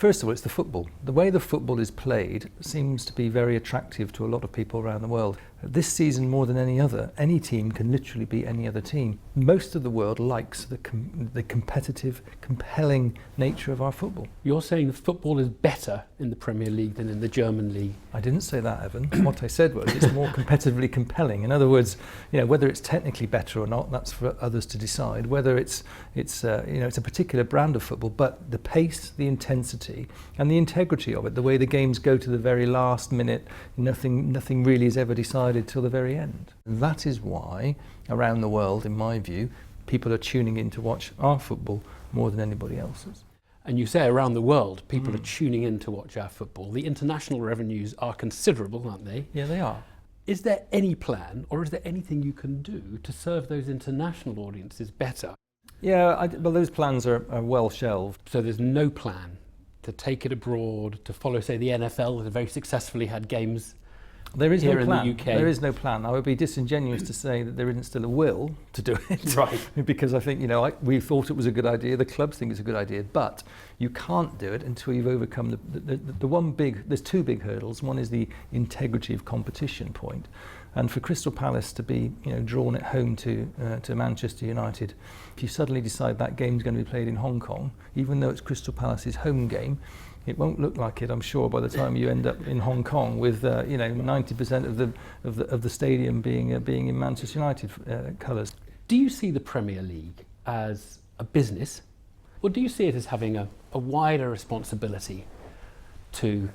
First of all, it's the football. The way the football is played seems to be very attractive to a lot of people around the world. This season, more than any other, any team can literally beat any other team. Most of the world likes the competitive, compelling nature of our football. You're saying the football is better in the Premier League than in the German league? I didn't say that, Evan. What I said was it's more competitively compelling. In other words, whether it's technically better or not, that's for others to decide. Whether it's a particular brand of football, but the pace, the intensity, and the integrity of it, the way the games go to the very last minute, nothing really is ever decided till the very end. That is why, around the world, in my view, people are tuning in to watch our football more than anybody else's. And you say around the world, people are tuning in to watch our football. The international revenues are considerable, aren't they? Yeah, they are. Is there any plan, or is there anything you can do to serve those international audiences better? Yeah, well, those plans are well shelved. So there's no plan to take it abroad, to follow, say, the NFL, that very successfully had games. There is here no plan. in the UK. There is no plan. I would be disingenuous to say that there isn't still a will to do it. Right. Because I think, we thought it was a good idea, the clubs think it's a good idea, but you can't do it until you've overcome there's two big hurdles. One is the integrity of competition point. And for Crystal Palace to be, drawn at home to Manchester United, if you suddenly decide that game's going to be played in Hong Kong, even though it's Crystal Palace's home game, it won't look like it, I'm sure, by the time you end up in Hong Kong with 90% of the stadium being in Manchester United colours. Do you see the Premier League as a business, or do you see it as having a wider responsibility to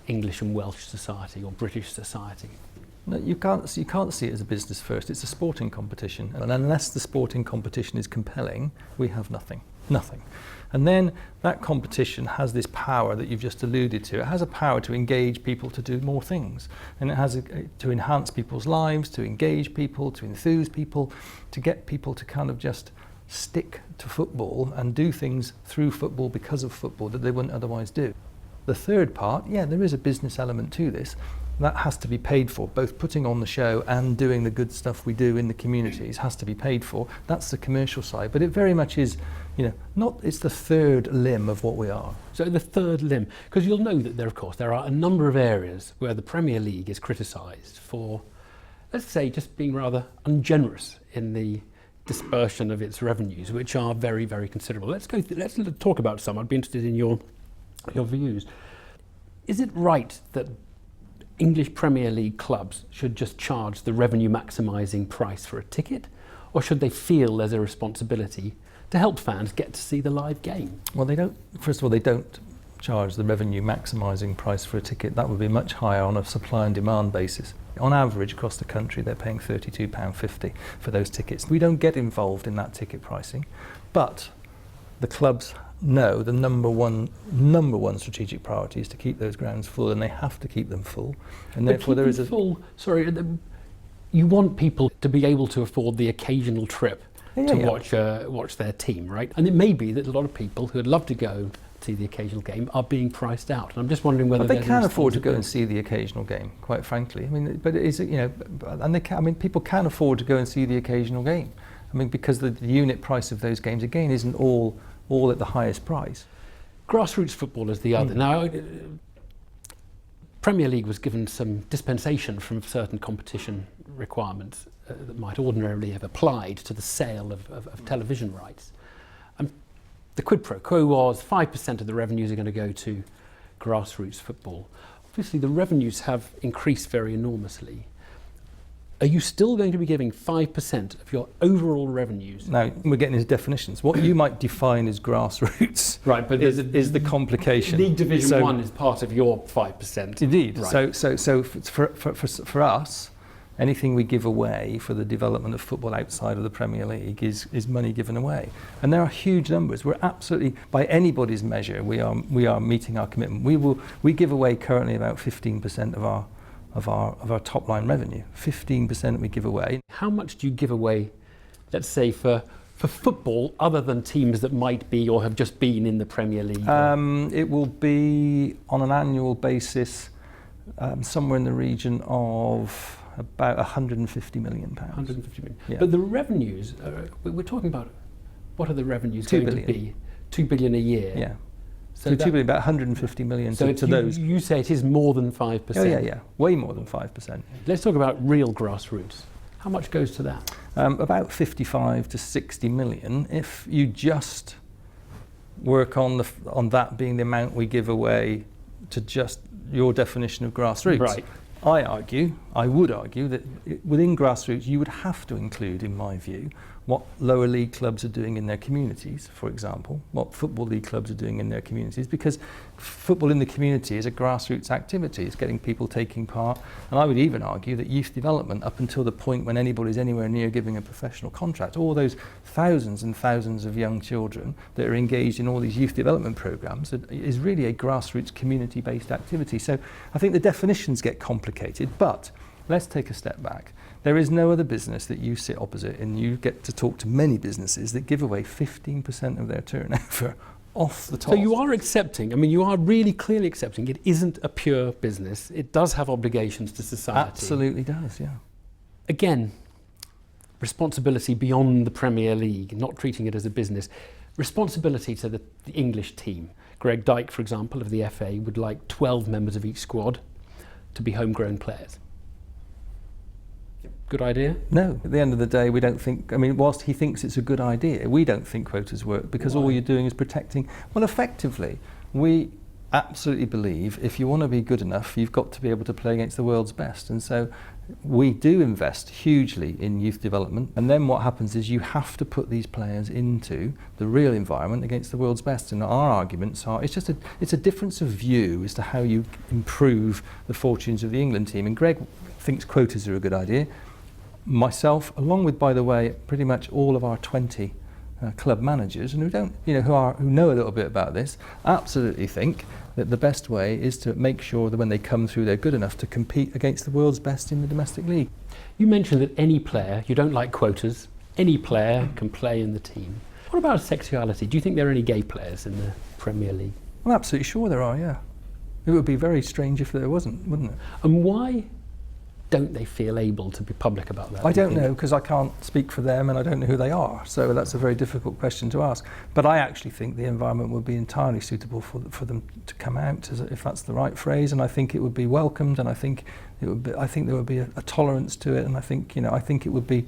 English and Welsh society or British society? No, you can't see it as a business first. It's a sporting competition, and unless the sporting competition is compelling, we have nothing. And then that competition has this power that you've just alluded to. It has a power to engage people to do more things, and it has to enhance people's lives, to engage people, to enthuse people, to get people to kind of just stick to football and do things through football because of football that they wouldn't otherwise do. The third part, there is a business element to this. That has to be paid for. Both putting on the show and doing the good stuff we do in the communities has to be paid for. That's the commercial side, but it very much is, it's the third limb of what we are. So the third limb, because you'll know that there are a number of areas where the Premier League is criticised for, let's say, just being rather ungenerous in the dispersion of its revenues, which are very, very considerable. Let's talk about some. I'd be interested in your views. Is it right that English Premier League clubs should just charge the revenue maximising price for a ticket, or should they feel there's a responsibility to help fans get to see the live game? Well, they don't charge the revenue maximising price for a ticket. That would be much higher on a supply and demand basis. On average across the country, they're paying £32.50 for those tickets. We don't get involved in that ticket pricing, but the clubs know the number one strategic priority is to keep those grounds full, and they have to keep them full. And therefore there is a full. Sorry, you want people to be able to afford the occasional trip to watch their team, right? And it may be that a lot of people who would love to go see the occasional game are being priced out. And I'm just wondering whether they can afford to go and see the occasional game. Quite frankly, I mean, but it is and people can afford to go and see the occasional game. I mean, because the unit price of those games again isn't all at the highest price. Grassroots football is the other. Now, Premier League was given some dispensation from certain competition requirements that might ordinarily have applied to the sale of television rights. The quid pro quo was 5% of the revenues are going to go to grassroots football. Obviously, the revenues have increased very enormously. Are you still going to be giving 5% of your overall revenues? Now, we're getting into definitions. What you might define as grassroots right, but is the complication. League Division 1 is part of your 5%. Indeed. Right. So for us, anything we give away for the development of football outside of the Premier League is money given away. And there are huge numbers. We're absolutely, by anybody's measure, we are meeting our commitment. We give away currently about 15% of our top line revenue. 15% we give away. How much do you give away, let's say, for football, other than teams that might be or have just been in the Premier League? It will be on an annual basis somewhere in the region of about £150 million. 150 million. Yeah. But the revenues, we're talking about, what are the revenues 2 going billion. to be? 2 billion a year. Yeah. So $2 billion, about 150 million so to those. You say it is more than 5%. Oh yeah, way more than 5%. Let's talk about real grassroots. How much goes to that? About 55 to 60 million. If you just work on that being the amount we give away to just your definition of grassroots. Right. I would argue that within grassroots you would have to include, in my view, what lower league clubs are doing in their communities, for example, what football league clubs are doing in their communities, because football in the community is a grassroots activity. It's getting people taking part, and I would even argue that youth development, up until the point when anybody's anywhere near giving a professional contract, all those thousands and thousands of young children that are engaged in all these youth development programs, is really a grassroots community-based activity. So I think the definitions get complicated, but let's take a step back. There is no other business that you sit opposite, and you get to talk to many businesses that give away 15% of their turnover off the top. So you are accepting, you are really clearly accepting it isn't a pure business. It does have obligations to society. Absolutely does, yeah. Again, responsibility beyond the Premier League, not treating it as a business. Responsibility to the English team. Greg Dyke, for example, of the FA, would like 12 members of each squad to be homegrown players. Good idea? No, at the end of the day we don't think, whilst he thinks it's a good idea, we don't think quotas work, because all you're doing is protecting, effectively, we absolutely believe if you want to be good enough, you've got to be able to play against the world's best. And so we do invest hugely in youth development, and then what happens is you have to put these players into the real environment against the world's best. And our arguments are, it's a difference of view as to how you improve the fortunes of the England team. And Greg thinks quotas are a good idea. Myself, along with, by the way, pretty much all of our 20 club managers, and who know a little bit about this, absolutely think that the best way is to make sure that when they come through, they're good enough to compete against the world's best in the domestic league. You mentioned that any player, you don't like quotas, any player can play in the team. What about sexuality? Do you think there are any gay players in the Premier League? I'm absolutely sure there are, yeah. It would be very strange if there wasn't, wouldn't it? And why don't they feel able to be public about that? I don't know, because I can't speak for them and I don't know who they are, so that's a very difficult question to ask. But I actually think the environment would be entirely suitable for them to come out, if that's the right phrase, and I think it would be welcomed, and I think there would be a tolerance to it, and I think the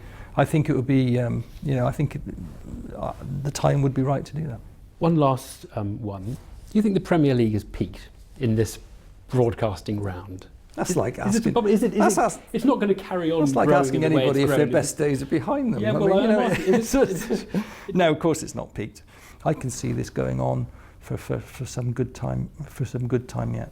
time would be right to do that. One last one. Do you think the Premier League has peaked in this broadcasting round? That's like asking. It's not going to carry on. That's like asking anybody if their best days are behind them. Yeah, no, of course it's not peaked. I can see this going on for some good time yet.